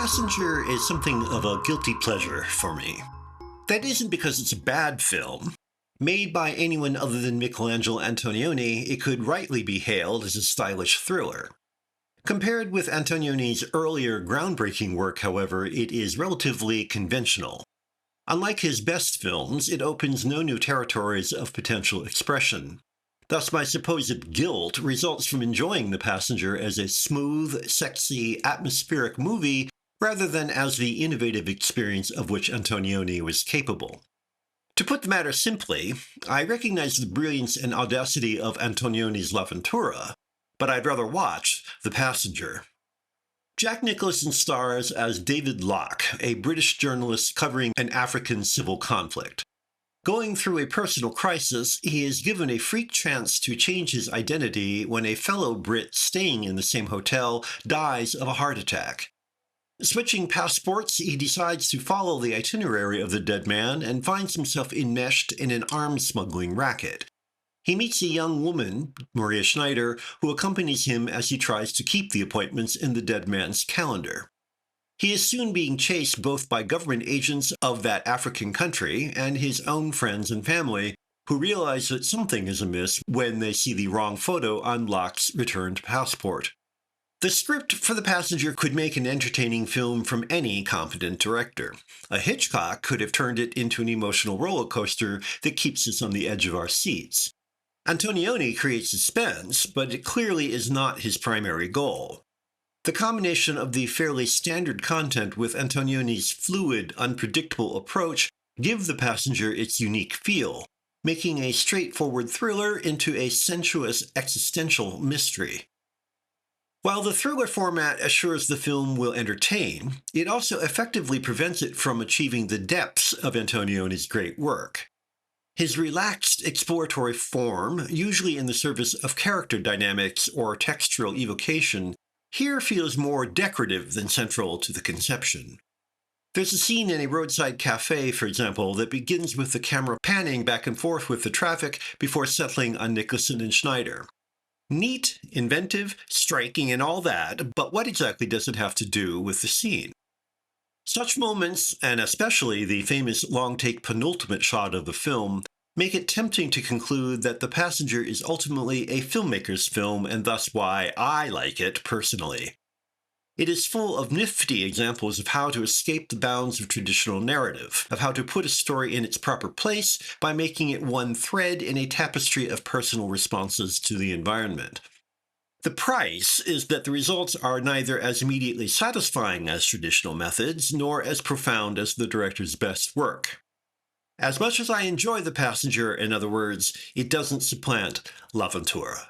Passenger is something of a guilty pleasure for me. That isn't because it's a bad film. Made by anyone other than Michelangelo Antonioni, it could rightly be hailed as a stylish thriller. Compared with Antonioni's earlier groundbreaking work, however, it is relatively conventional. Unlike his best films, it opens no new territories of potential expression. Thus, my supposed guilt results from enjoying The Passenger as a smooth, sexy, atmospheric movie rather than as the innovative experience of which Antonioni was capable. To put the matter simply, I recognize the brilliance and audacity of Antonioni's L'Avventura, but I'd rather watch The Passenger. Jack Nicholson stars as David Locke, a British journalist covering an African civil conflict. Going through a personal crisis, he is given a freak chance to change his identity when a fellow Brit staying in the same hotel dies of a heart attack. Switching passports, he decides to follow the itinerary of the dead man and finds himself enmeshed in an arms smuggling racket. He meets a young woman, Maria Schneider, who accompanies him as he tries to keep the appointments in the dead man's calendar. He is soon being chased both by government agents of that African country and his own friends and family, who realize that something is amiss when they see the wrong photo on Locke's returned passport. The script for The Passenger could make an entertaining film from any competent director. A Hitchcock could have turned it into an emotional roller coaster that keeps us on the edge of our seats. Antonioni creates suspense, but it clearly is not his primary goal. The combination of the fairly standard content with Antonioni's fluid, unpredictable approach give The Passenger its unique feel, making a straightforward thriller into a sensuous existential mystery. While the thriller format assures the film will entertain, it also effectively prevents it from achieving the depths of Antonioni's great work. His relaxed, exploratory form, usually in the service of character dynamics or textural evocation, here feels more decorative than central to the conception. There's a scene in a roadside cafe, for example, that begins with the camera panning back and forth with the traffic before settling on Nicholson and Schneider. Neat, inventive, striking, and all that, but what exactly does it have to do with the scene? Such moments, and especially the famous long-take penultimate shot of the film, make it tempting to conclude that The Passenger is ultimately a filmmaker's film and thus why I like it personally. It is full of nifty examples of how to escape the bounds of traditional narrative, of how to put a story in its proper place by making it one thread in a tapestry of personal responses to the environment. The price is that the results are neither as immediately satisfying as traditional methods, nor as profound as the director's best work. As much as I enjoy The Passenger, in other words, it doesn't supplant L'Avventura.